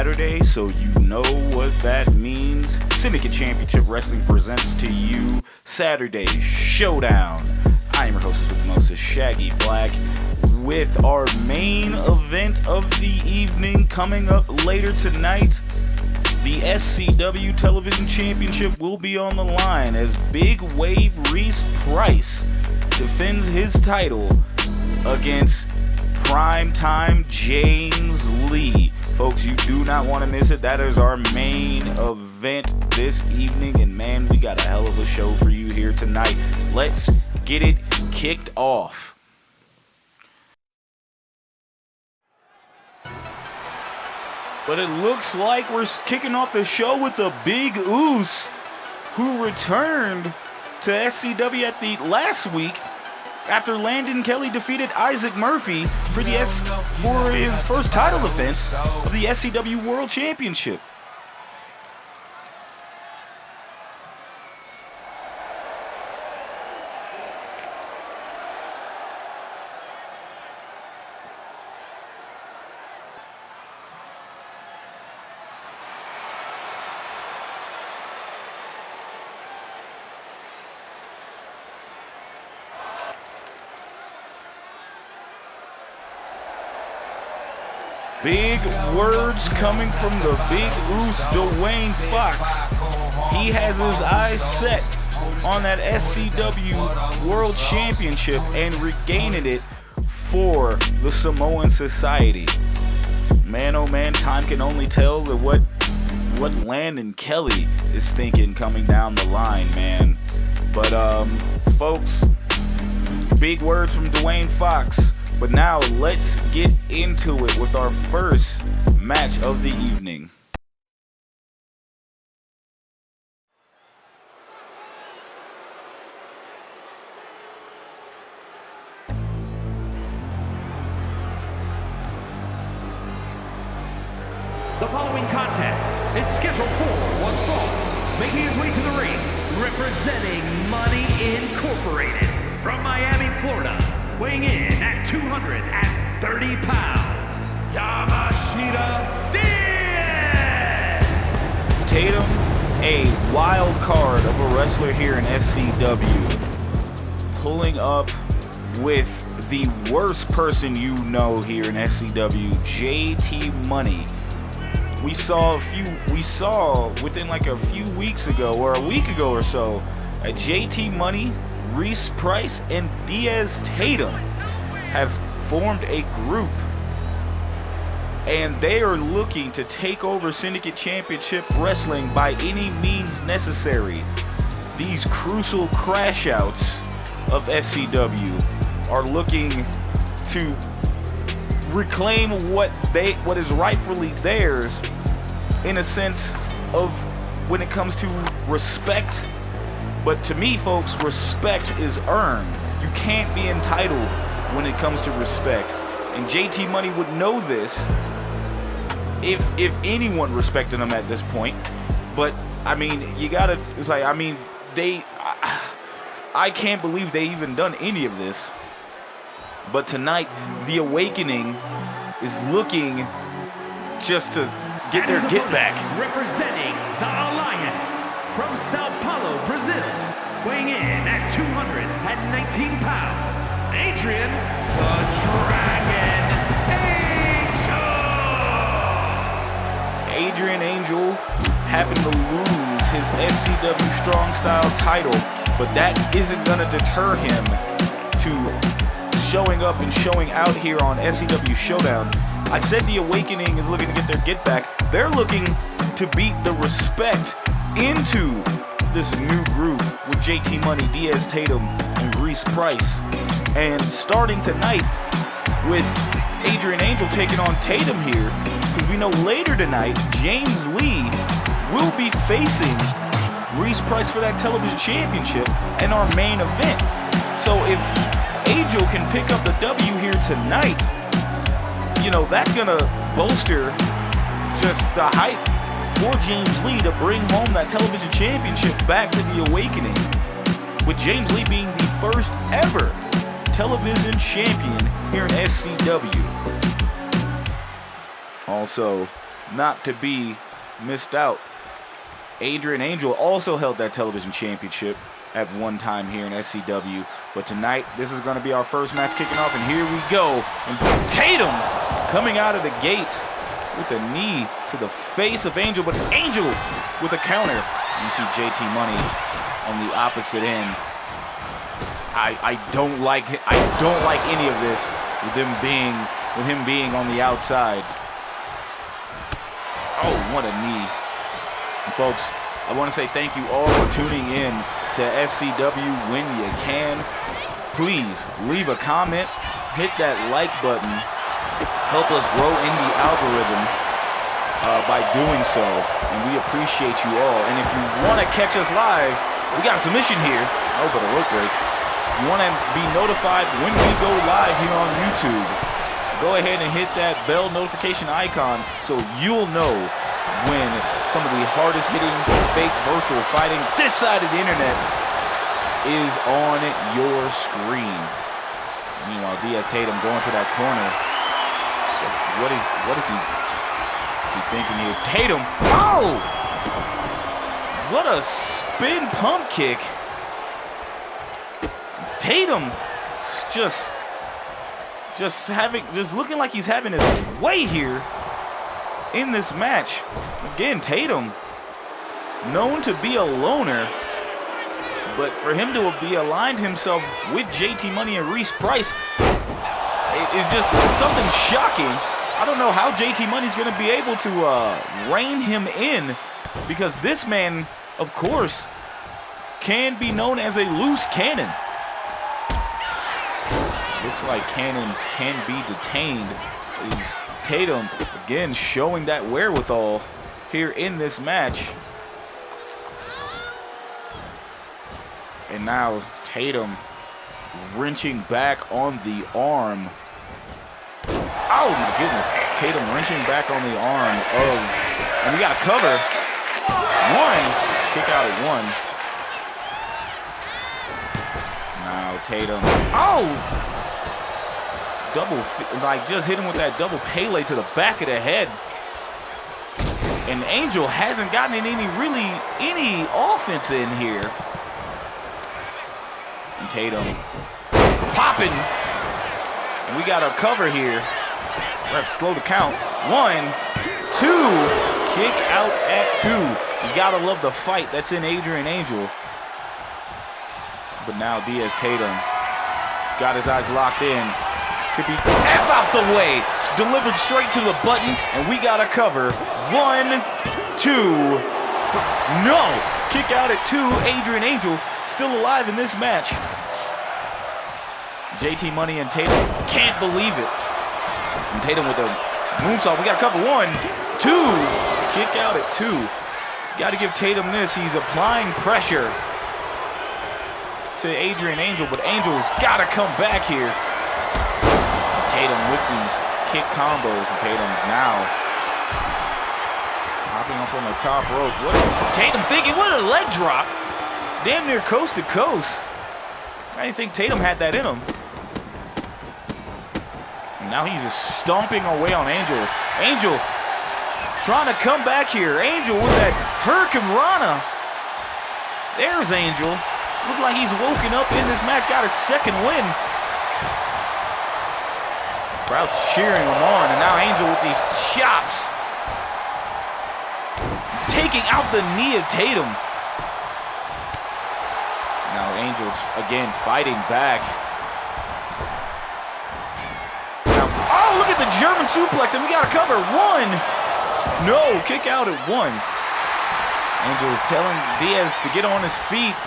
Saturday, so you know what that means. Syndicate Championship Wrestling presents to you Saturday Showdown. I am your hostess with the mostest, Shaggy Black, with our main event of the evening coming up later tonight. The SCW Television Championship will be on the line as Big Wave Reese Price defends his title against Primetime James Lee. Folks, you do not want to miss it. That is our main event this evening, and man, we got a hell of a show for you here tonight. Let's get it kicked off. But it looks like we're kicking off the show with the Big Oos, who returned to SCW at the last week after Landon Kelly defeated Isaac Murphy for his first title defense of the SCW World Championship. Big words coming from the Big Oos, Dwayne Fox. He has his eyes set on that SCW World Championship and regaining it for the Samoan Society. Man, oh man, time can only tell what Landon Kelly is thinking coming down the line, man. But, folks, big words from Dwayne Fox. But now let's get into it with our first match of the evening. The following contest is scheduled for one fall, making his way to the ring, representing Money Incorporated from Miami, Florida. Weighing in at 230 pounds, Yamashita Diaz Tatem, a wild card of a wrestler here in SCW, pulling up with the worst person you know here in SCW, JT Money. We saw within like a few weeks ago, or a week ago or so, at JT Money, Reese Price, and Diaz Tatem have formed a group, and they are looking to take over Syndicate Championship Wrestling by any means necessary. These crucial crash outs of SCW are looking to reclaim what is rightfully theirs, in a sense of when it comes to respect. But to me, folks, respect is earned. You can't be entitled when it comes to respect. And JT Money would know this if anyone respected him at this point. But, I mean, I can't believe they even done any of this. But tonight, the Awakening is looking just to get their get back. Representing the Alliance from Sao Paulo, Brazil, weighing in at 219 pounds, Adrian the Dragon Angel! Adrian Angel happened to lose his SCW Strong Style title, but that isn't going to deter him to showing up and showing out here on SCW Showdown. I said the Awakening is looking to get their get back. They're looking to beat the Respect into this new group with JT Money, Diaz Tatem, and Reese Price. And starting tonight with Adrian Angel taking on Tatem here, because we know later tonight James Lee will be facing Reese Price for that television championship in our main event. So if Angel can pick up the W here tonight, that's gonna bolster just the hype for James Lee to bring home that television championship back to the Awakening, with James Lee being the first ever television champion here in SCW. Also, not to be missed out. Adrian Angel also held that television championship at one time here in SCW. But tonight, this is going to be our first match kicking off, and here we go. And Tatem coming out of the gates with a knee to the face of Angel, but Angel with a counter. You see JT Money on the opposite end. I don't like any of this with him being on the outside. Oh, what a knee. And folks, I want to say thank you all for tuning in to SCW when you can. Please leave a comment, hit that like button, help us grow in the algorithms by doing so, and we appreciate you all. And if you want to catch us live, we got a submission here. Oh, but a rope break. If you want to be notified when we go live here on YouTube, go ahead and hit that bell notification icon so you'll know when some of the hardest hitting fake virtual fighting this side of the internet is on your screen. Meanwhile, Diaz Tatem going to that corner. What is he thinking here? Tatem, oh! What a spin pump kick. Tatem just looking like he's having his way here in this match. Again, Tatem, known to be a loner, but for him to be aligned himself with JT Money and Reese Price is just something shocking. I don't know how JT Money's going to be able to rein him in, because this man, of course, can be known as a loose cannon. Looks like cannons can be detained. Tatem, again, showing that wherewithal here in this match. And now Tatem wrenching back on the arm. Oh my goodness. Tatem wrenching back on the arm of, and we got a cover. One, kick out at one. Now Tatem, oh! Just hit him with that double Pele to the back of the head. And Angel hasn't gotten any offense in here. And Tatem popping. And we got a cover here. We have to slow the count. 1, 2, kick out at 2. You gotta love the fight that's in Adrian Angel. But now Diaz Tatem has got his eyes locked in. Could be F out the way. It's delivered straight to the button, and we got a cover. 1, 2. No! Kick out at 2. Adrian Angel still alive in this match. JT Money and Tatem can't believe it. And Tatem with a moonsault. We got a cover. 1, 2. Kick out at 2. Got to give Tatem this. He's applying pressure to Adrian Angel, but Angel's got to come back here. Tatem with these kick combos. And Tatem now hopping up on the top rope. What is Tatem thinking? What a leg drop. Damn near coast to coast. I didn't think Tatem had that in him. And now he's just stomping away on Angel. Angel trying to come back here. Angel with that Hurricane Rana. There's Angel. Looked like he's woken up in this match. Got a second win. Crowd's cheering him on, and now Angel with these chops. Taking out the knee of Tatem. Now Angel's again fighting back. Now, oh, look at the German suplex, and we got to cover. 1. No, kick out at 1. Angel is telling Diaz to get on his feet.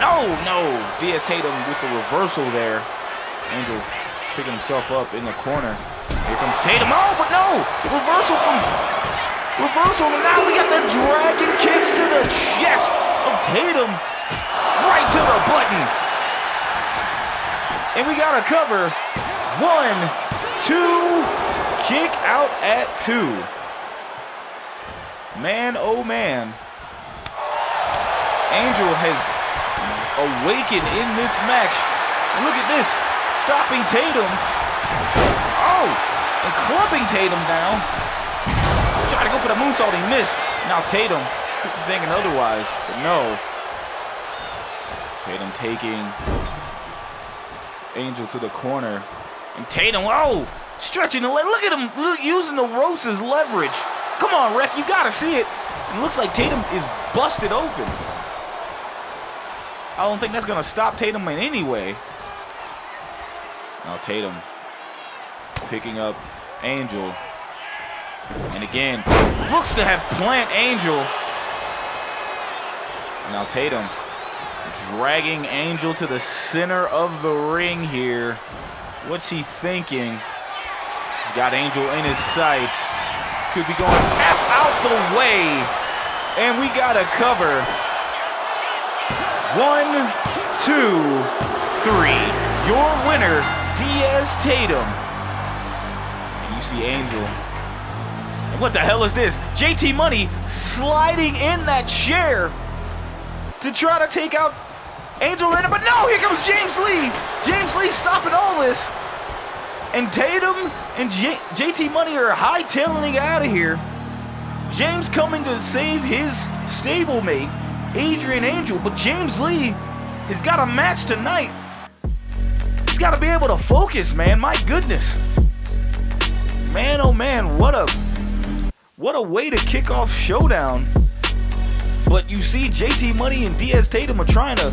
Oh, no. Diaz Tatem with the reversal there. Angel picking himself up in the corner. Here comes Tatem. Oh, but no! Reversal, and now we got the dragon kicks to the chest of Tatem. Right to the button. And we got a cover. 1, 2, kick out at 2. Man, oh man. Angel has awakened in this match. Look at this. Stopping Tatem. Oh, and clubbing Tatum down. Tried to go for the moonsault, he missed. Now Tatum thinking otherwise, but no. Tatum taking Angel to the corner. And Tatum, whoa, stretching the leg. Look at him using the ropes as leverage. Come on, ref, you gotta see it. It looks like Tatum is busted open. I don't think that's gonna stop Tatum in any way. Now Tatum picking up Angel. And again, looks to have plant Angel. Now Tatum dragging Angel to the center of the ring here. What's he thinking? He's got Angel in his sights. Could be going F out the way. And we got a cover. 1, 2, 3. Your winner, Diaz Tatem. And you see Angel. And what the hell is this? JT Money sliding in that chair to try to take out Angel Renner, but no, here comes James Lee. James Lee stopping all this. And Tatum and JT Money are hightailing it out of here. James coming to save his stablemate, Adrian Angel, but James Lee has got a match tonight. He's got to be able to focus, man. My goodness. Man, oh man, what a way to kick off Showdown. But you see JT Money and Diaz Tatem are trying to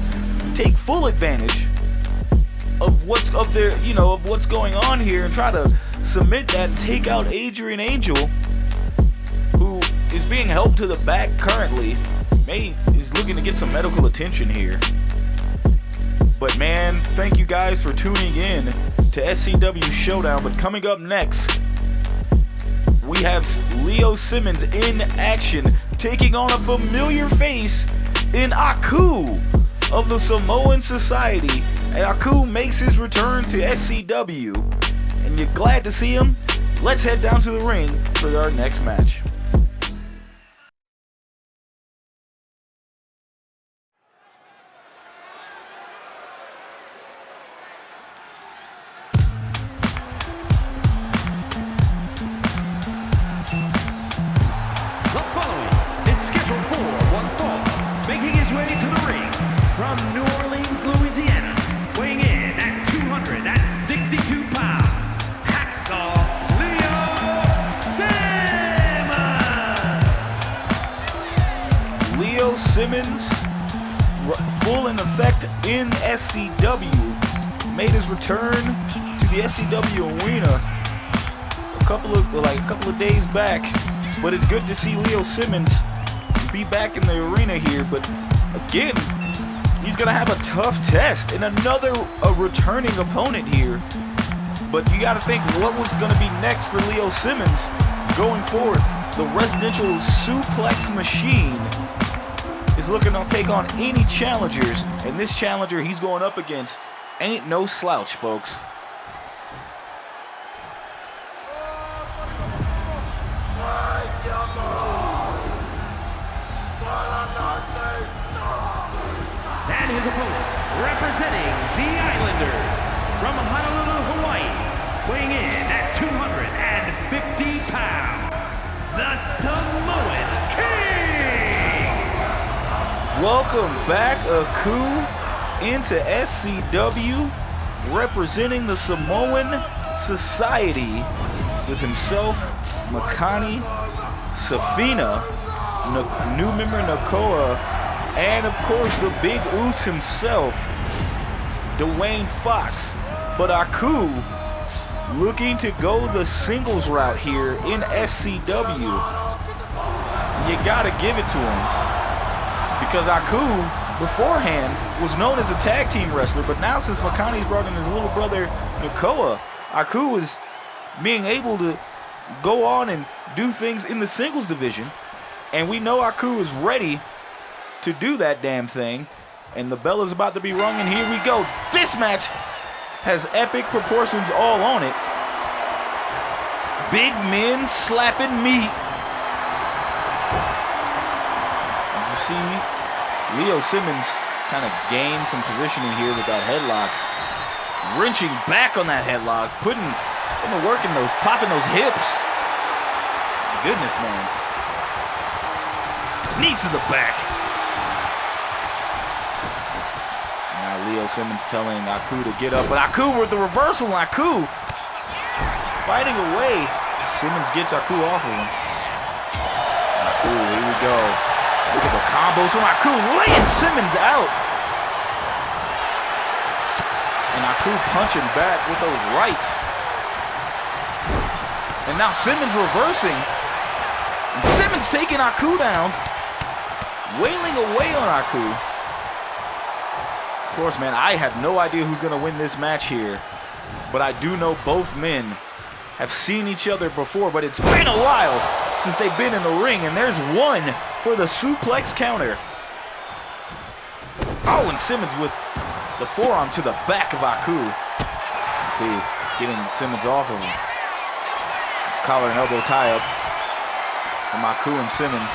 take full advantage of what's going on here and try to submit that and take out Adrian Angel, who is being helped to the back currently. Is looking to get some medical attention here. But man, thank you guys for tuning in to SCW Showdown. But coming up next, we have Leo Simmons in action, taking on a familiar face in Aku of the Samoan Society. And Aku makes his return to SCW. And you're glad to see him? Let's head down to the ring for our next match. Simmons, full in effect in SCW, made his return to the SCW arena a couple of days back. But it's good to see Leo Simmons be back in the arena here. But again, he's gonna have a tough test and another returning opponent here. But you got to think what was gonna be next for Leo Simmons going forward. The residential suplex machine is looking to take on any challengers, and this challenger he's going up against ain't no slouch, folks. And his opponent, representing the Islanders from Honolulu, Hawaii, weighing in at 250 pounds, the Samoan King! Welcome back, Aku, into SCW, representing the Samoan Society with himself, Makani, Safina, new member Nakoa, and of course the Big Oos himself, Dwayne Fox. But Aku looking to go the singles route here in SCW. You gotta give it to him, because Aku beforehand was known as a tag team wrestler, but now since Makani's brought in his little brother Nakoa, Aku is being able to go on and do things in the singles division, and we know Aku is ready to do that damn thing. And the bell is about to be rung, and here we go. This match has epic proportions all on it. Big men slapping meat. As you see, Leo Simmons kind of gained some positioning here with that headlock. Wrenching back on that headlock, putting Been working those, popping those hips. Goodness, man. Knee to the back. Now Leo Simmons telling Aku to get up, but Aku with the reversal. Aku fighting away. Simmons gets Aku off of him. Aku, here we go. Look at the combos from Aku, laying Simmons out. And Aku punching back with those rights. And now Simmons reversing. And Simmons taking Aku down. Wailing away on Aku. Of course, man, I have no idea who's going to win this match here. But I do know both men have seen each other before, but it's been a while since they've been in the ring, and there's one for the suplex counter. Oh, and Simmons with the forearm to the back of Aku. Aku getting Simmons off of him. Collar and elbow tie-up from Aku and Simmons.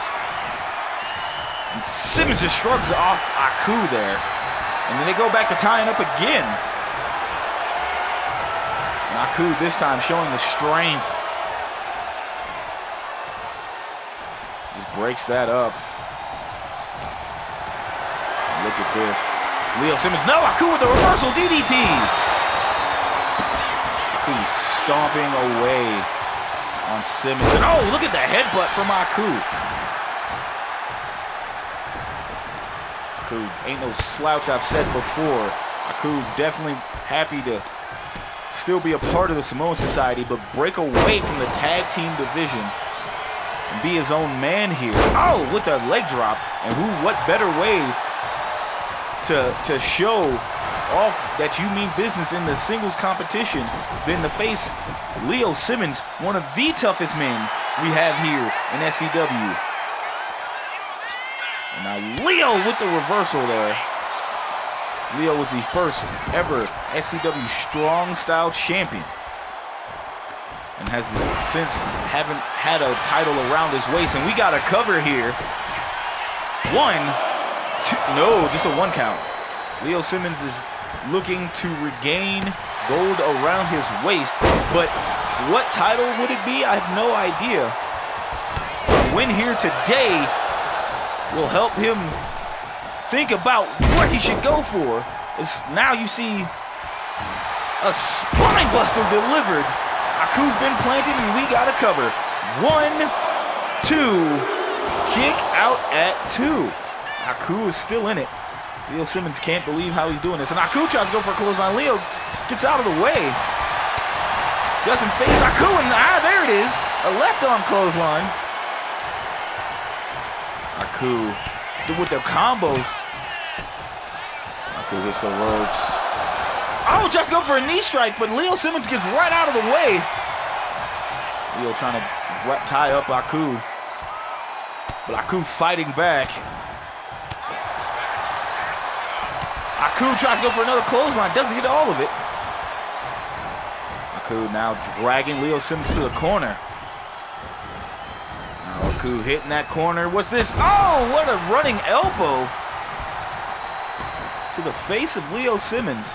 And Simmons just shrugs off Aku there. And then they go back to tying up again. Aku this time showing the strength. Just breaks that up. Look at this. Leo Simmons, no, Aku with the reversal DDT. Aku stomping away on Simmons. And oh, look at the headbutt from Aku. Aku ain't no slouch, I've said before. Aku's definitely happy to still be a part of the Samoan Society, but break away from the tag team division and be his own man here. Oh, with a leg drop. And what better way to show off that you mean business in the singles competition than to face Leo Simmons, one of the toughest men we have here in SCW. And now Leo with the reversal there. Leo was the first ever SCW Strong Style champion and has since haven't had a title around his waist. And we got a cover here. 1, 2, no, just a 1 count. Leo Simmons is looking to regain gold around his waist, but what title would it be? I have no idea. A win here today will help him think about what he should go for. Now you see a spine buster delivered. Aku's been planted and we got a cover. 1, 2, kick out at 2. Aku is still in it. Leo Simmons can't believe how he's doing this. And Aku tries to go for a clothesline. Leo gets out of the way. Doesn't face Aku, and there it is. A left arm clothesline. Aku with the combos. Aku hits the ropes. Oh, just go for a knee strike, but Leo Simmons gets right out of the way. Leo trying to tie up Aku. But Aku fighting back. Aku tries to go for another clothesline, doesn't get all of it. Aku now dragging Leo Simmons to the corner. Now Aku hitting that corner. What's this? Oh, what a running elbow to the face of Leo Simmons.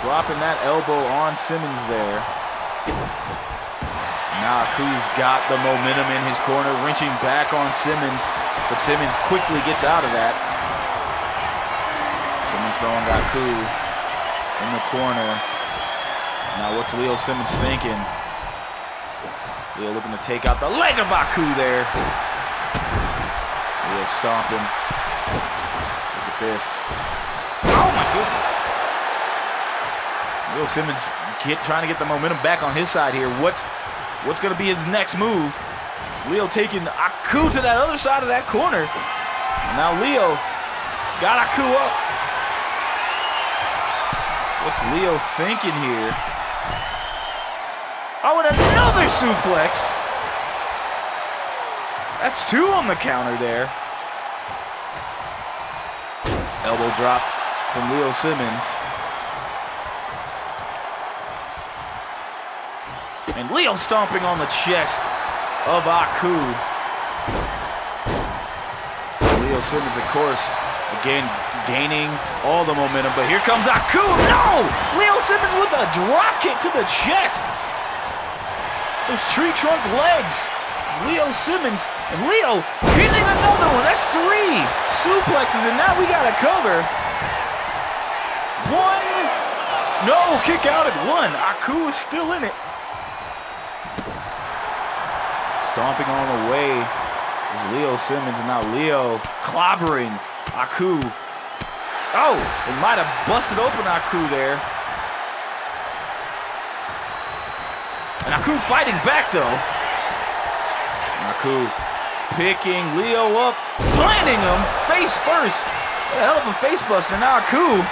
Dropping that elbow on Simmons there. Now Aku's got the momentum in his corner, wrenching back on Simmons, but Simmons quickly gets out of that. Simmons throwing Aku in the corner. Now what's Leo Simmons thinking? Leo looking to take out the leg of Aku there. Leo stomping. Look at this. Oh my goodness. Leo Simmons trying to get the momentum back on his side here. What's going to be his next move? Leo taking Aku to that other side of that corner. Now Leo got Aku up. What's Leo thinking here? Oh, and another suplex. That's 2 on the counter there. Elbow drop from Leo Simmons. And Leo stomping on the chest of Aku. Leo Simmons, of course, again, gaining all the momentum, but here comes Aku. No! Leo Simmons with a drop kick to the chest. Those tree trunk legs. Leo Simmons, and Leo hitting another one. That's 3 suplexes, and now we got to cover. 1. No, kick out at 1. Aku is still in it. Stomping on the way is Leo Simmons, and now Leo clobbering Aku. Oh, it might have busted open Aku there. And Aku fighting back though. Aku picking Leo up, planting him face first. What a hell of a face buster. Now Aku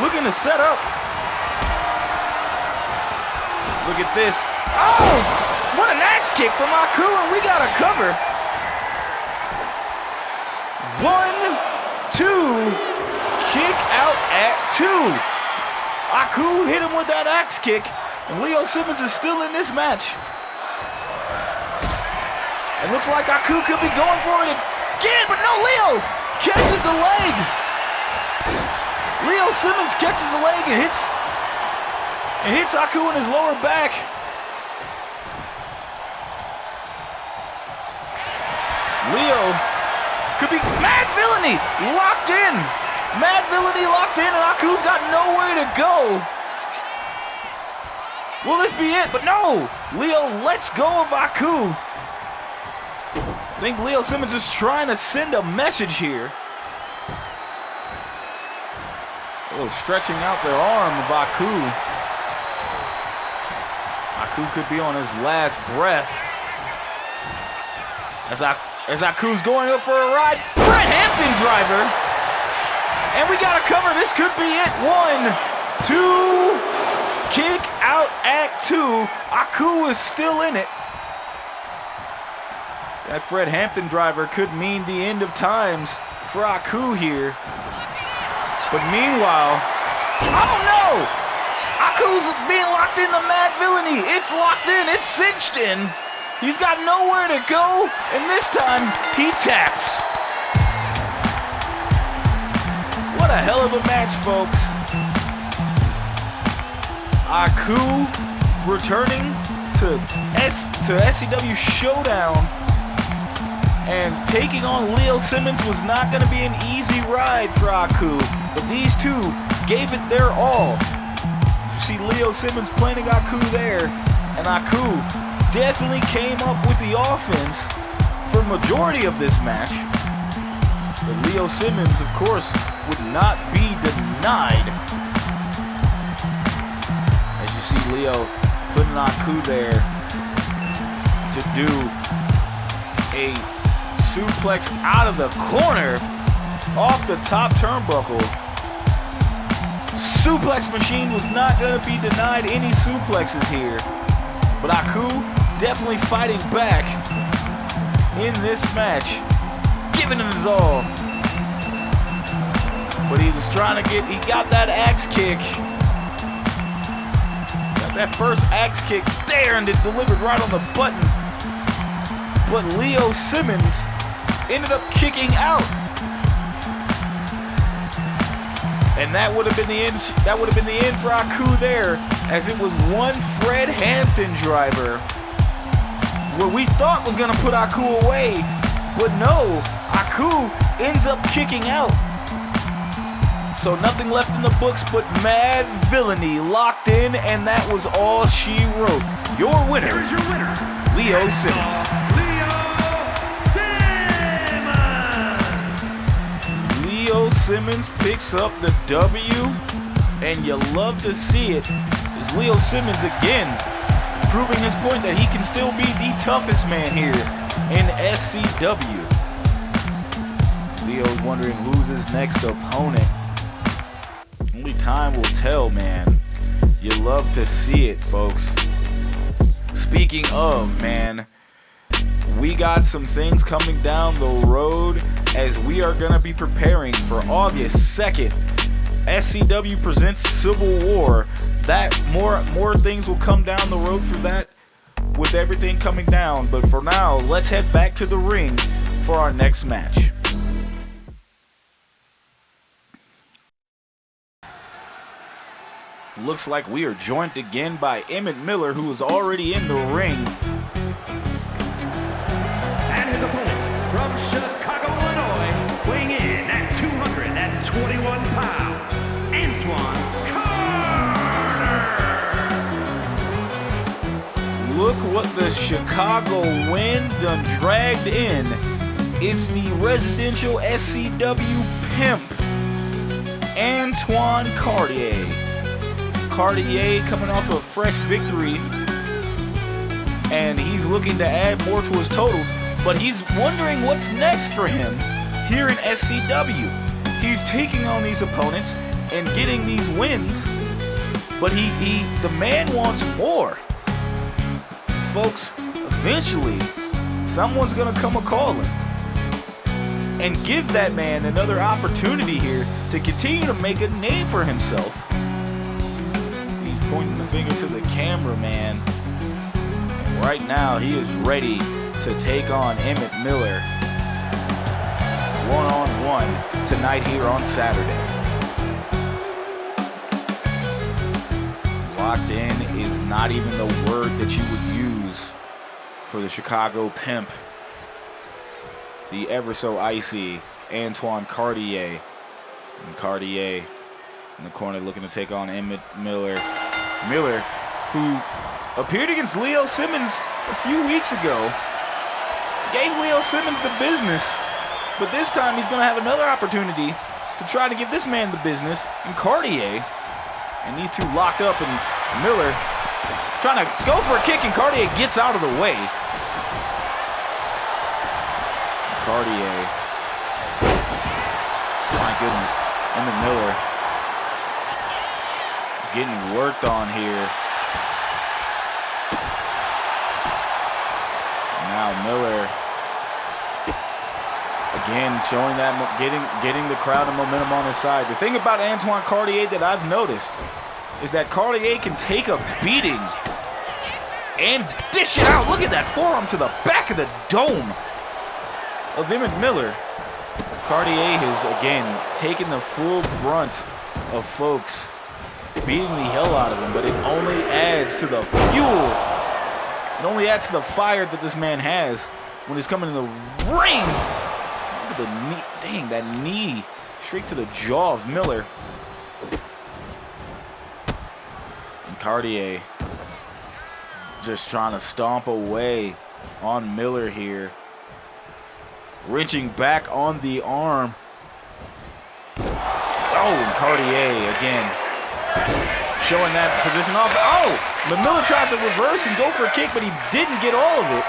looking to set up. Look at this. Oh, what an axe kick from Aku, and we got a cover. 1, 2, kick out at 2. Aku hit him with that axe kick, and Leo Simmons is still in this match. It looks like Aku could be going for it again, but no, Leo catches the leg. Leo Simmons catches the leg and hits Aku in his lower back. Leo could be Mad Villainy locked in. Mad Villainy locked in, and Aku's got nowhere to go. Will this be it? But no, Leo lets go of Aku. I think Leo Simmons is trying to send a message here. Oh, stretching out the arm of Aku. Aku could be on his last breath. As Aku's going up for a ride, Fred Hampton driver. And we got to cover. This could be it. 1, 2, kick out at 2. Aku is still in it. That Fred Hampton driver could mean the end of times for Aku here. But meanwhile, oh no! Aku's being locked in the Mad Villainy. It's locked in, it's cinched in. He's got nowhere to go, and this time he taps. What a hell of a match, folks. Aku returning to SCW Showdown. And taking on Leo Simmons was not going to be an easy ride for Aku, but these two gave it their all. You see Leo Simmons planting Aku there, and Aku definitely came up with the offense for majority of this match. But Leo Simmons, of course, would not be denied. As you see Leo putting Aku there to do a suplex out of the corner off the top turnbuckle. Suplex machine was not going to be denied any suplexes here. But Aku definitely fighting back in this match, giving it his all. But he was trying to he got that axe kick. Got that first axe kick there, and it delivered right on the button. But Leo Simmons ended up kicking out, and that would have been the end. That would have been the end for Aku there, as it was one Fred Hampton driver, what we thought was going to put Aku away, but no, Aku ends up kicking out. So nothing left in the books but Mad Villainy locked in, and that was all she wrote. Your winner, Here is your winner, Leo Simmons. Leo Simmons picks up the W, and you love to see it. As Leo Simmons again proving his point that he can still be the toughest man here in SCW. Leo's wondering who's his next opponent. Only time will tell, man. You love to see it, folks. Speaking of, man, we got some things coming down the road as we are going to be preparing for August 2nd. SCW presents Civil War. That more things will come down the road for that with everything coming down. But for now, let's head back to the ring for our next match. Looks like we are joined again by Emmett Miller, who is already in the ring. And his opponent from Chicago, Illinois, weighing in at 221 pounds, Antoine Carter. Look what the Chicago wind done dragged in. It's the residential SCW pimp, Antoine Carter. Cartier coming off a fresh victory, and he's looking to add more to his totals, but he's wondering what's next for him here in SCW. He's taking on these opponents and getting these wins, but the man wants more. Folks, eventually, someone's gonna come a-calling and give that man another opportunity here to continue to make a name for himself. Pointing the finger to the cameraman. And right now, he is ready to take on Emmett Miller one-on-one tonight here on Saturday. Locked in is not even the word that you would use for the Chicago pimp. The ever so icy Antoine Cartier. And Cartier in the corner looking to take on Emmett Miller. Miller, who appeared against Leo Simmons a few weeks ago, gave Leo Simmons the business, but this time he's going to have another opportunity to try to give this man the business in Cartier. And these two locked up, and Miller trying to go for a kick, and Cartier gets out of the way. Cartier, my goodness, Emmett Miller getting worked on here. Now Miller again showing that, getting the crowd and momentum on his side. The thing about Antoine Cartier that I've noticed is that Cartier can take a beating and dish it out. Look at that forearm to the back of the dome of Emmett Miller. Cartier has again taken the full brunt of folks beating the hell out of him, but it only adds to the fuel. It only adds to the fire that this man has when he's coming in the ring. Look at the knee. Dang, that knee straight to the jaw of Miller. And Cartier just trying to stomp away on Miller here. Wrenching back on the arm. Oh, and Cartier again showing that position off. Oh, but Miller tried to reverse and go for a kick, but he didn't get all of it.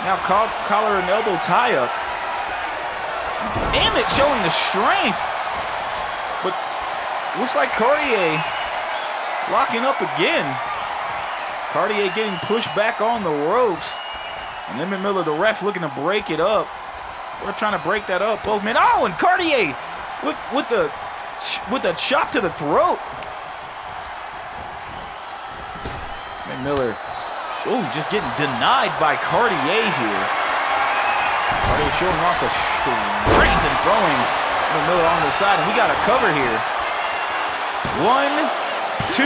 Now collar and elbow tie up. Emmett showing the strength, but looks like Cartier locking up again. Cartier getting pushed back on the ropes, and Emmett Miller, the ref, looking to break it up. We're trying to break that up, both men. Oh, and Cartier with the chop to the throat. And Miller, just getting denied by Cartier here. Cartier showing off the strength and throwing Miller on the side, and we got a cover here. 1, 2,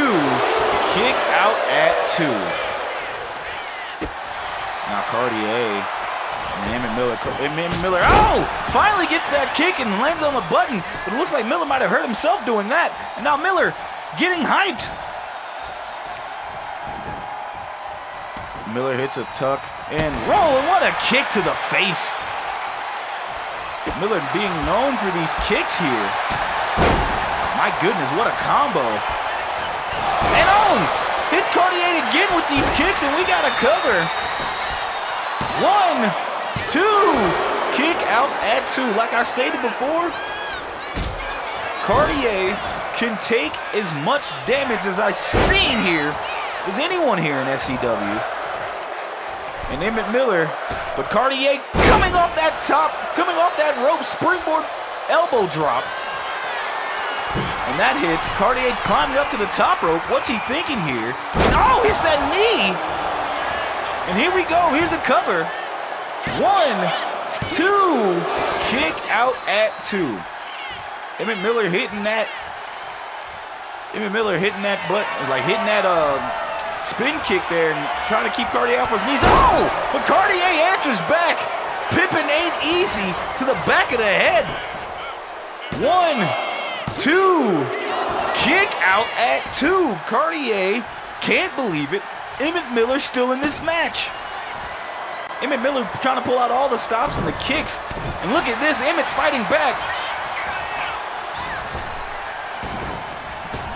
kick out at 2. Now Cartier and Emmett Miller, finally gets that kick and lands on the button, but it looks like Miller might have hurt himself doing that. And now Miller getting hyped. Miller hits a tuck and roll, and what a kick to the face. Miller being known for these kicks here. My goodness, what a combo. And hits Cartier again with these kicks, and we got a cover. 1, 2, kick out at 2. Like I stated before, Cartier can take as much damage as I've seen here as anyone here in SCW. And Emmett Miller, but Cartier coming off that rope, springboard elbow drop. And that hits. Cartier climbing up to the top rope. What's he thinking here? And hits that knee. And here we go. Here's a cover. 1, 2, kick out at 2. Emmett Miller hitting that Emmett Miller hitting that spin kick there and trying to keep Cartier off his knees. Oh! But Cartier answers back. Pippin ain't easy to the back of the head. 1, 2. Kick out at 2. Cartier can't believe it. Emmett Miller still in this match. Emmett Miller trying to pull out all the stops and the kicks. And look at this, Emmett fighting back.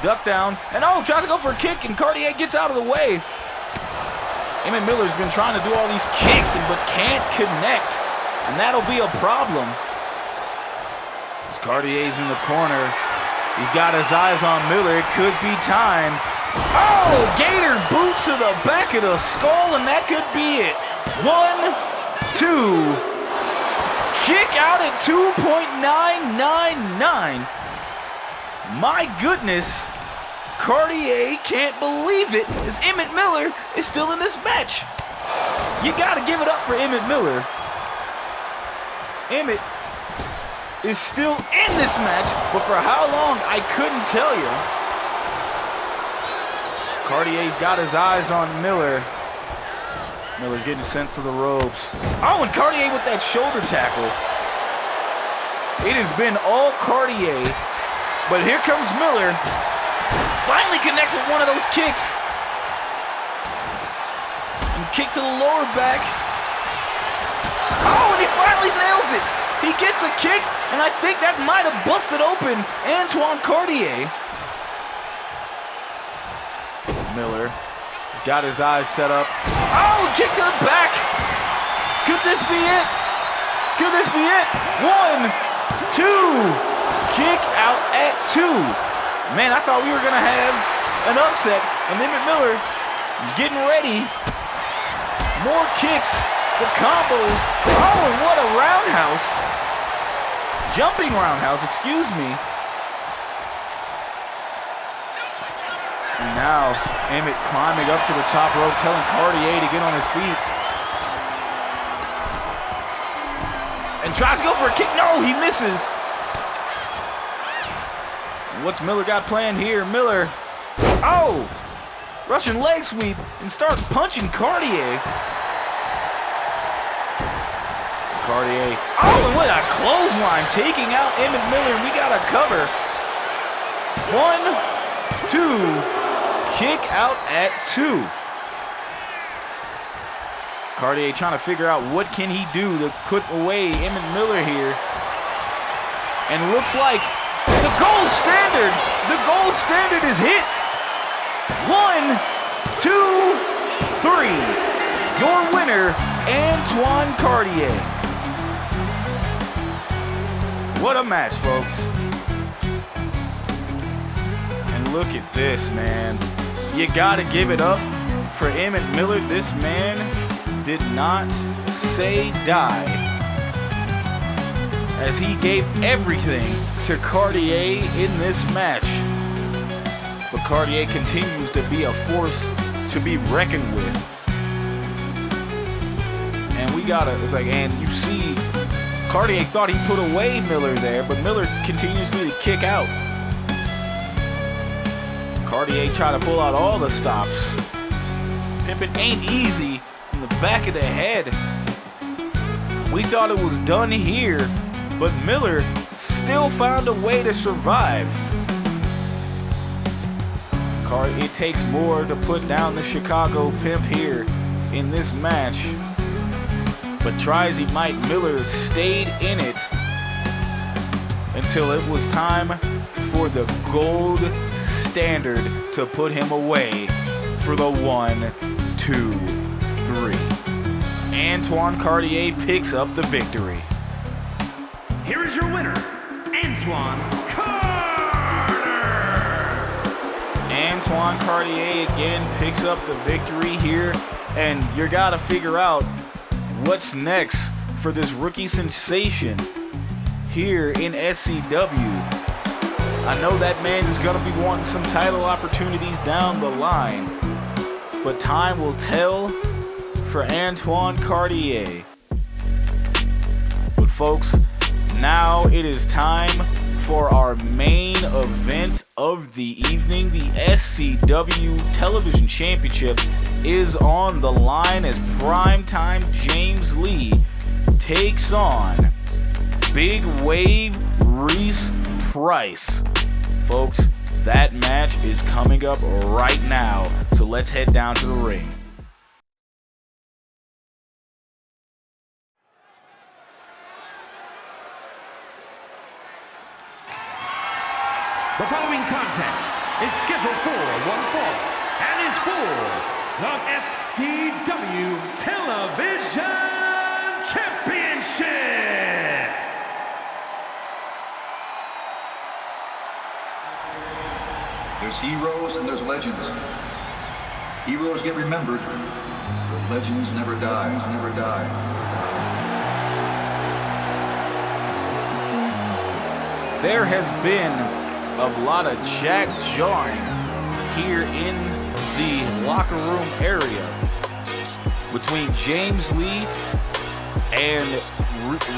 Duck down, and tries to go for a kick, and Cartier gets out of the way. Emmett Miller's been trying to do all these kicks, but can't connect, and that'll be a problem. As Cartier's in the corner, he's got his eyes on Miller. It could be time. Oh, Gator boots to the back of the skull, and that could be it. 1, 2. Kick out at 2.999. My goodness, Cartier can't believe it as Emmett Miller is still in this match. You got to give it up for Emmett Miller. Emmett is still in this match, but for how long, I couldn't tell you. Cartier's got his eyes on Miller. Miller's getting sent to the ropes. Oh, and Cartier with that shoulder tackle. It has been all Cartier. But here comes Miller. Finally connects with one of those kicks. And kick to the lower back. Oh, and he finally nails it. He gets a kick, and I think that might have busted open Antoine Carter. Miller has got his eyes set up. Oh, kick to the back. Could this be it? Could this be it? 1, 2. Kick out at 2. Man, I thought we were going to have an upset. And Emmett Miller getting ready. More kicks. The combos. Oh, and what a roundhouse. Jumping roundhouse, excuse me. And now, Emmett climbing up to the top rope, telling Cartier to get on his feet. And tries to go for a kick. No, he misses. What's Miller got planned here? Miller, Russian leg sweep and starts punching Cartier. Cartier, and what a clothesline, taking out Emmett Miller, and we got a cover. 1, 2, kick out at 2. Cartier trying to figure out what can he do to put away Emmett Miller here. And looks like the gold standard is hit. 1, 2, 3. Your winner, Antoine Carter. What a match, folks. And look at this, man. You gotta give it up for Emmett Miller. This man did not say die, as he gave everything to Cartier in this match. But Cartier continues to be a force to be reckoned with. And and you see, Cartier thought he put away Miller there, but Miller continuously to kick out. Cartier tried to pull out all the stops. Pippin ain't easy in the back of the head. We thought it was done here, but Miller still found a way to survive. It takes more to put down the Chicago Pimp here in this match. But try as he might, Miller stayed in it until it was time for the gold standard to put him away for the 1, 2, 3. Antoine Cartier picks up the victory. Here is your winner, Antoine Carter! Antoine Cartier again picks up the victory here, and you gotta figure out what's next for this rookie sensation here in SCW. I know that man is gonna be wanting some title opportunities down the line, but time will tell for Antoine Cartier. But folks, now it is time for our main event of the evening. The SCW Television Championship is on the line as Primetime James Lee takes on Big Wave Reese Price. Folks, that match is coming up right now, so let's head down to the ring. The following contest is scheduled for one fall and is for the SCW Television Championship. There's heroes and there's legends. Heroes get remembered, but legends never die, never die. There has been a lot of jack-jawing here in the locker room area between James Lee and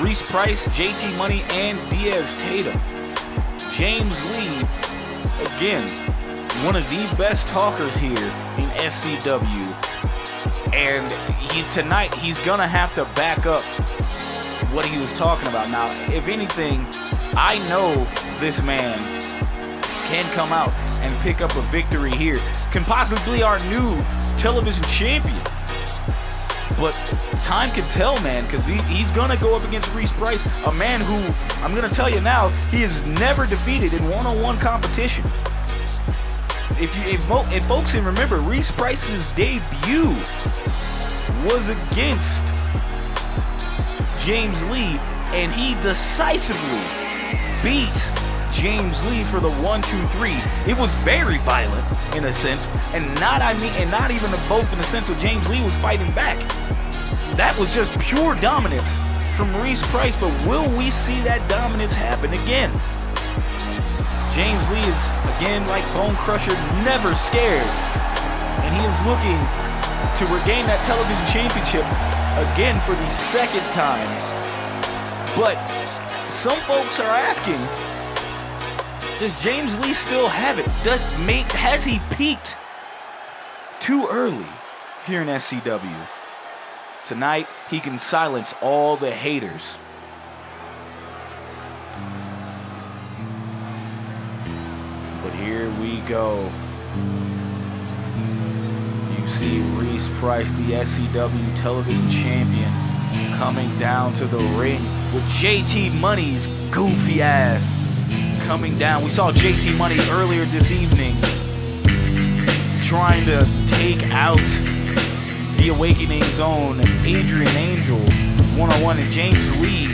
Reese Price, JT Money, and Diaz Tatem. James Lee, again, one of the best talkers here in SCW, and tonight he's gonna have to back up what he was talking about. Now, if anything, I know this man can come out and pick up a victory here, can possibly be our new television champion. But time can tell, man, because he's going to go up against Reese Price, a man who, I'm going to tell you now, he is never defeated in one-on-one competition. If folks can remember, Reese Price's debut was against James Lee, and he decisively beat James Lee for the 1-2-3. It was very violent in a sense, and not even both in the sense of James Lee was fighting back. That was just pure dominance from Reese Price, but will we see that dominance happen again? James Lee is, again, like Bone Crusher, never scared, and he is looking to regain that television championship again for the second time. But some folks are asking, does James Lee still have it? Has he peaked too early here in SCW? Tonight, he can silence all the haters. But here we go. You see Reese Price, the SCW Television Champion, coming down to the ring with JT Money's goofy ass coming down. We saw JT Money earlier this evening trying to take out the Awakening's own Adrian Angel one-on-one, and James Lee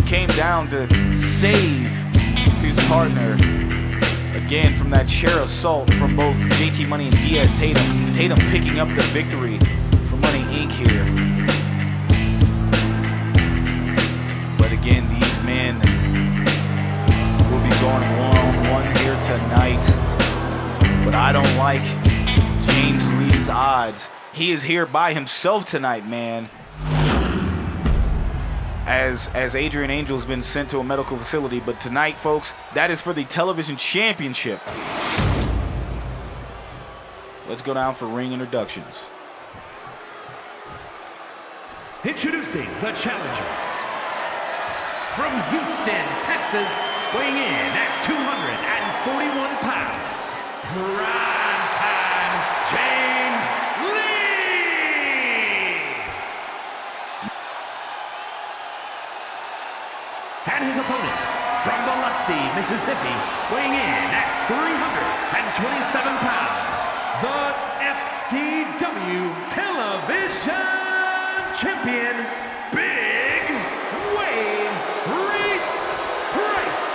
came down to save his partner again from that chair assault from both JT Money and Diaz Tatem. Tatem picking up the victory for Money Inc. here. But again, these men will be going one-on-one here tonight. But I don't like James Lee's odds. He is here by himself tonight, man. As Adrian Angel's been sent to a medical facility, but tonight, folks, that is for the television championship. Let's go down for ring introductions. Introducing the challenger from Houston, Texas, weighing in at 241 pounds, Primetime James Lee! And his opponent from Biloxi, Mississippi, weighing in at 327 pounds, the SCW Television Champion, Big Wave Reese Price.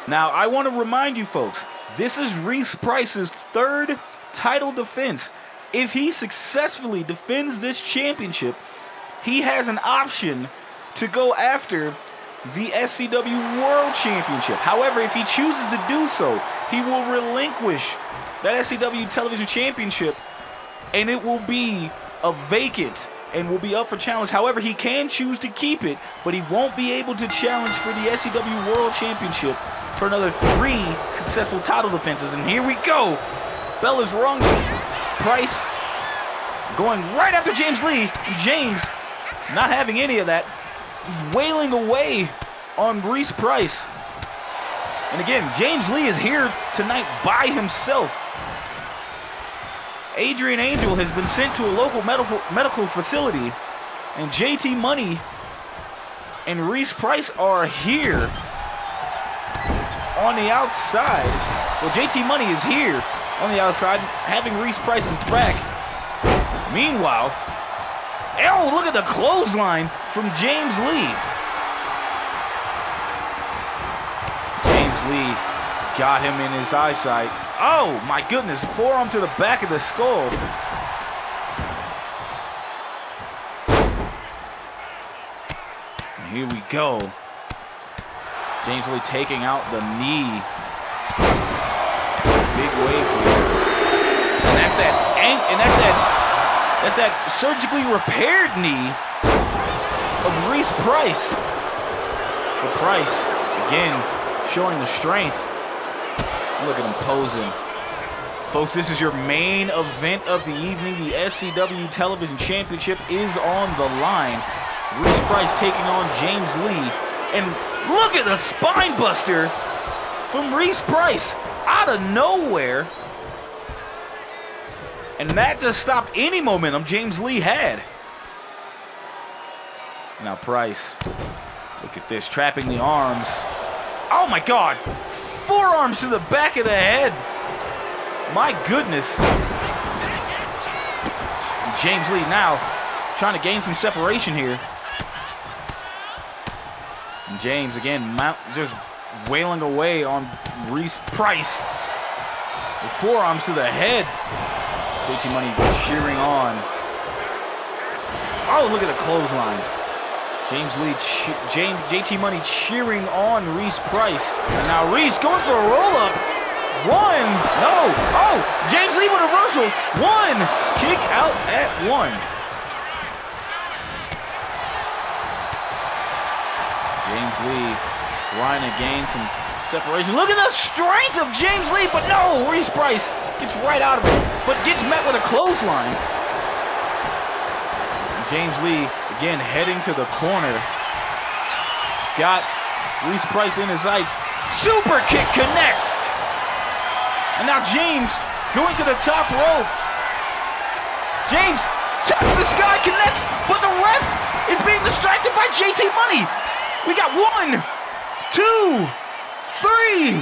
Now, I want to remind you folks, this is Reese Price's third title defense. If he successfully defends this championship, he has an option to go after the SCW World Championship. However, if he chooses to do so, he will relinquish that SCW Television Championship and it will be a vacant and will be up for challenge. However, he can choose to keep it, but he won't be able to challenge for the SCW World Championship for another 3 successful title defenses. And here we go. Bell is wrong. Price going right after James Lee. James not having any of that. Wailing away on Reese Price. And again, James Lee is here tonight by himself. Adrian Angel has been sent to a local medical facility, and JT Money and Reese Price are here on the outside. Well, JT Money is here on the outside, having Reese Price's back. Meanwhile, oh, look at the clothesline from James Lee. James Lee got him in his eyesight. Oh, my goodness. Forearm to the back of the skull. And here we go. James Lee taking out the knee. Big wave here. And that's that surgically repaired knee of Reese Price. But Price, again, showing the strength. Look at him posing. Folks, this is your main event of the evening. The SCW Television Championship is on the line. Reese Price taking on James Lee. And look at the spine buster from Reese Price out of nowhere. And that just stopped any momentum James Lee had. Now Price, look at this, trapping the arms. Oh my God. Forearms to the back of the head. My goodness. And James Lee now trying to gain some separation here. And James again just wailing away on Reese Price. With forearms to the head. JT Money cheering on. Oh, look at the clothesline. James Lee, JT Money cheering on Reese Price. And now Reese going for a roll-up. 1, no, oh, James Lee with a reversal. 1, kick out at 1. James Lee trying to gain some separation. Look at the strength of James Lee, but no, Reese Price gets right out of it, but gets met with a clothesline. And James Lee again heading to the corner. Got Reese Price in his sights. Super kick connects. And now James going to the top rope. James touches the sky, connects, but the ref is being distracted by JT Money. We got 1, 2, 3.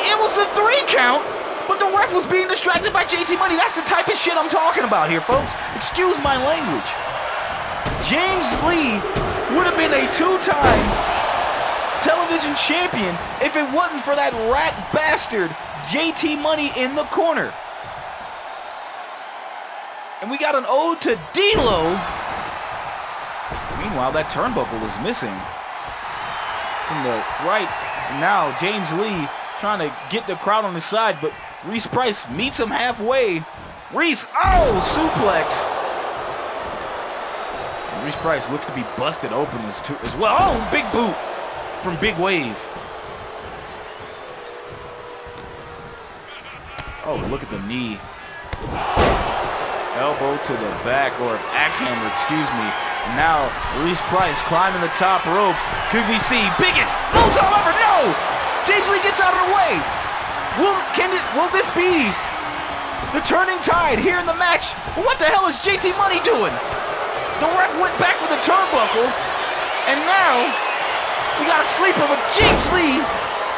It was a 3 count, but the ref was being distracted by JT Money. That's the type of shit I'm talking about here, folks. Excuse my language. James Lee would have been a 2-time television champion if it wasn't for that rat bastard JT Money in the corner. And we got an ode to D-Lo. Meanwhile, that turnbuckle is missing from the right. And now James Lee trying to get the crowd on his side, but Reese Price meets him halfway. Reese, oh, suplex. And Reese Price looks to be busted open as well. Oh, big boot from Big Wave. Oh, look at the knee. Elbow to the back, or axe hammer, excuse me. And now Reese Price climbing the top rope. Could we see biggest moonsault ever? No! James Lee gets out of the way. Will this be the turning tide here in the match? What the hell is JT Money doing? The ref went back for the turnbuckle, and now we got a sleeper, but James Lee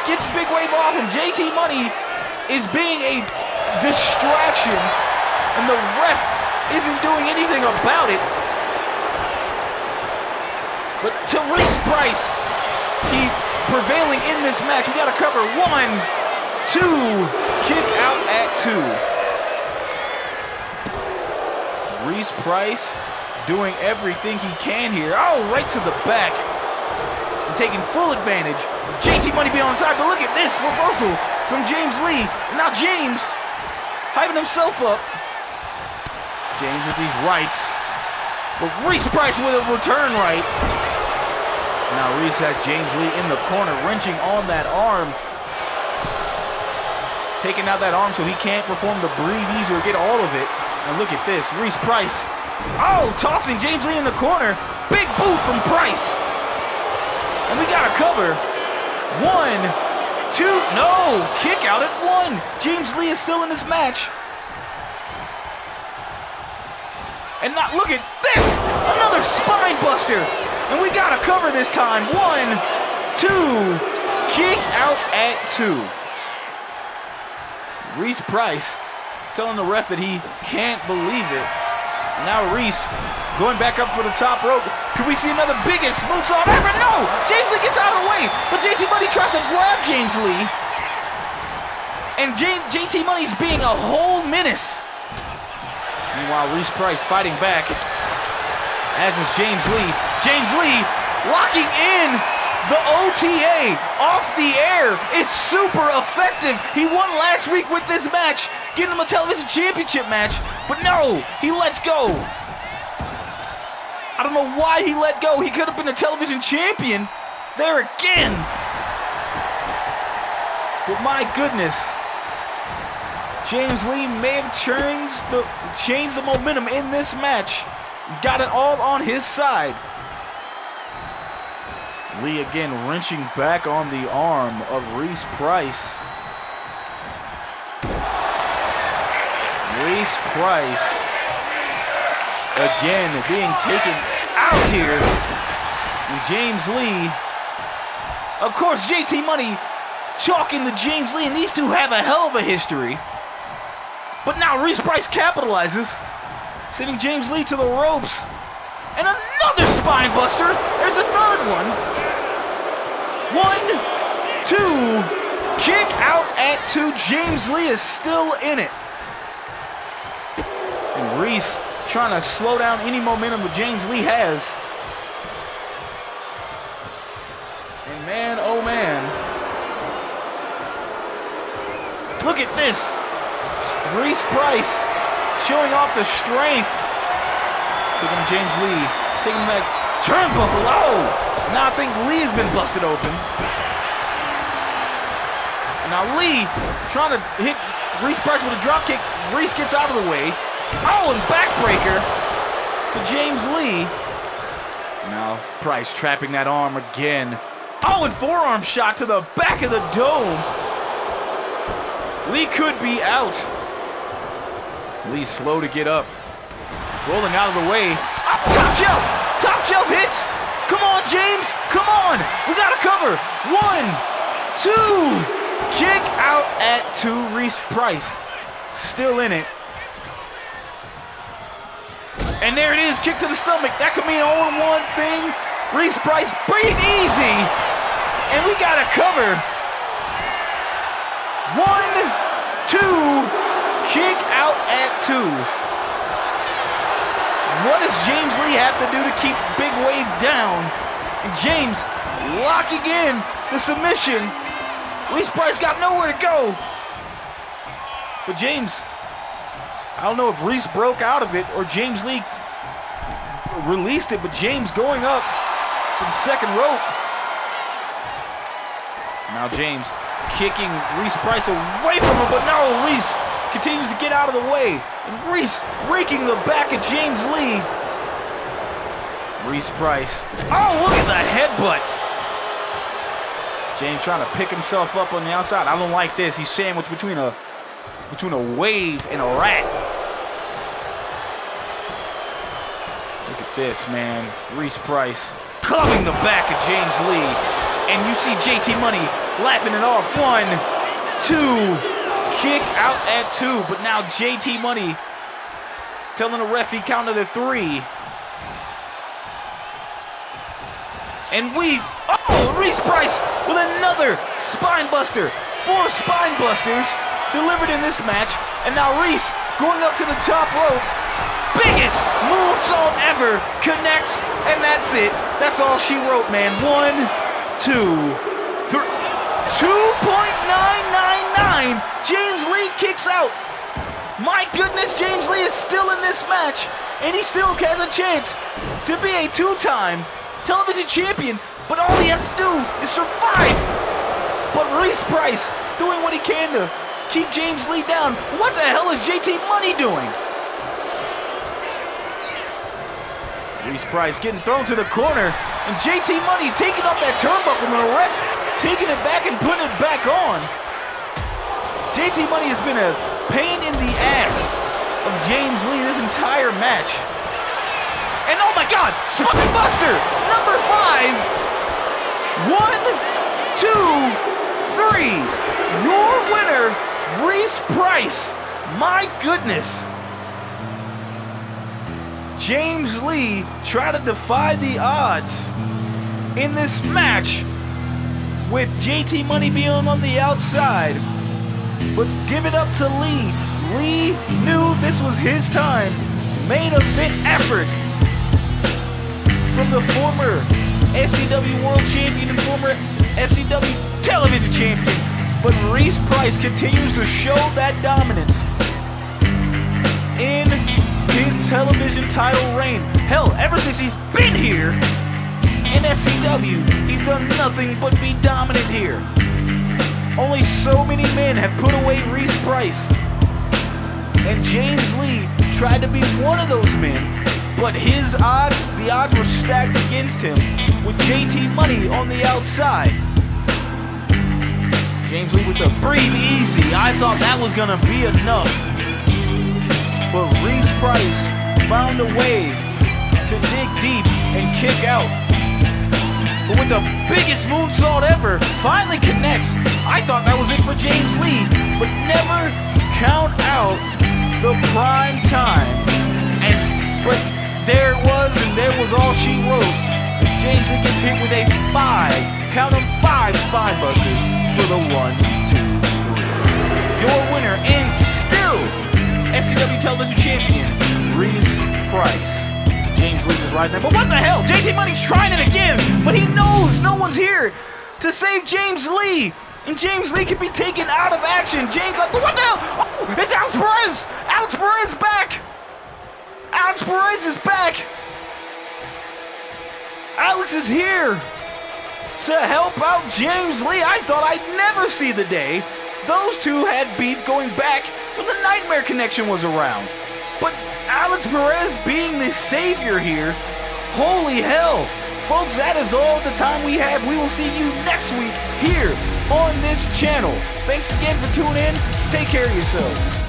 gets Big Wave off him. JT Money is being a distraction, and the ref isn't doing anything about it. But to Reese Price, he's prevailing in this match. We got to cover 1, 2, kick out at 2. Reese Price doing everything he can here. Oh, right to the back. And taking full advantage. JT Money be on the side, but look at this reversal from James Lee. Now James hyping himself up. James with these rights. But Reese Price with a return right. Now Reese has James Lee in the corner, wrenching on that arm. Taking out that arm so he can't perform the breathe easy or get all of it. And look at this, Reese Price. Oh, tossing James Lee in the corner. Big boot from Price. And we got a cover. 1, 2, no, kick out at 1. James Lee is still in this match. And now look at this, another spine buster. And we got a cover this time. 1, 2, kick out at 2. Reese Price telling the ref that he can't believe it. Now Reese going back up for the top rope. Could we see another biggest moonsault ever? No! James Lee gets out of the way, but JT Money tries to grab James Lee. And JT Money's being a whole menace. Meanwhile, Reese Price fighting back, as is James Lee. James Lee locking in the OTA off the air. Is super effective. He won last week with this match, getting him a television championship match, but no, he lets go. I don't know why he let go. He could have been a television champion there again. But my goodness, James Lee may have changed the momentum in this match. He's got it all on his side. Lee again wrenching back on the arm of Reese Price. Reese Price again being taken out here. And James Lee, of course, JT Money chalking to James Lee, and these two have a hell of a history. But now Reese Price capitalizes, sending James Lee to the ropes. And another spine buster. There's a third one. 1, 2, kick out at 2. James Lee is still in it. And Reese trying to slow down any momentum that James Lee has. And man, oh man. Look at this. Reese Price showing off the strength. Taking James Lee, taking him back, turnbuckle, oh! Now I think Lee's been busted open. And now Lee trying to hit Reese Price with a drop kick. Reese gets out of the way. Oh, and backbreaker to James Lee. Now Price trapping that arm again. Oh, and forearm shot to the back of the dome. Lee could be out. Lee slow to get up. Rolling out of the way. Oh, top shelf! Top shelf hits! Come on, James! Come on! We got to cover! 1, 2! Kick out at 2. Reese Price still in it. And there it is, kick to the stomach. That could mean only one thing. Reese Price, breathe easy! And we got to cover. 1, 2, kick out at 2. What does James Lee have to do to keep Big Wave down? And James locking in the submission. Reese Price got nowhere to go. But James, I don't know if Reese broke out of it or James Lee released it, but James going up to the second rope. Now James kicking Reese Price away from him, but no, Reese continues to get out of the way. And Reese raking the back of James Lee. Reese Price. Oh, look at the headbutt. James trying to pick himself up on the outside. I don't like this. He's sandwiched between a wave and a rat. Look at this, man. Reese Price clubbing the back of James Lee. And you see JT Money laughing it off. 1, 2. Kick out at 2, but now JT Money telling the ref he counted to 3. And Reese Price with another spine buster. 4 spine busters delivered in this match. And now Reese going up to the top rope. Biggest moonsault ever connects, and that's it. That's all she wrote, man. 1, 2, 3. 2.999. James Lee kicks out. My goodness, James Lee is still in this match, and he still has a chance to be a two-time television champion, but all he has to do is survive. But Reese Price doing what he can to keep James Lee down. What the hell is JT Money doing? Reese Price getting thrown to the corner, and JT Money taking up that turnbuckle, and the ref taking it back and putting it back on. JT Money has been a pain in the ass of James Lee this entire match. And oh my God, Spine Buster, number 5. 1, 2, 3. Your winner, Reese Price. My goodness. James Lee tried to defy the odds in this match with JT Money being on the outside. But give it up to Lee. Lee knew this was his time. Main event effort from the former SCW World Champion and former SCW Television Champion. But Reese Price continues to show that dominance in his television title reign. Hell, ever since he's been here in SCW, he's done nothing but be dominant here. Only so many men have put away Reese Price. And James Lee tried to be one of those men, but the odds were stacked against him with JT Money on the outside. James Lee with the breathe easy. I thought that was gonna be enough. But Reese Price found a way to dig deep and kick out. But with the biggest moonsault ever, finally connects. I thought that was it for James Lee, but never count out the prime time. But there it was, and there was all she wrote. James Lee gets hit with a 5, count them 5 spine busters for the 1, 2, 3. Your winner and still SCW Television Champion, Reese Price. James Lee is right there, but what the hell? JT Money's trying it again, but he knows no one's here to save James Lee. And James Lee can be taken out of action. James, like, what the hell? Oh, it's Alex Perez! Alex Perez back! Alex Perez is back! Alex is here to help out James Lee. I thought I'd never see the day those two had beef going back when the Nightmare Connection was around. But Alex Perez being the savior here, holy hell. Folks, that is all the time we have. We will see you next week here on this channel. Thanks again for tuning in. Take care of yourselves.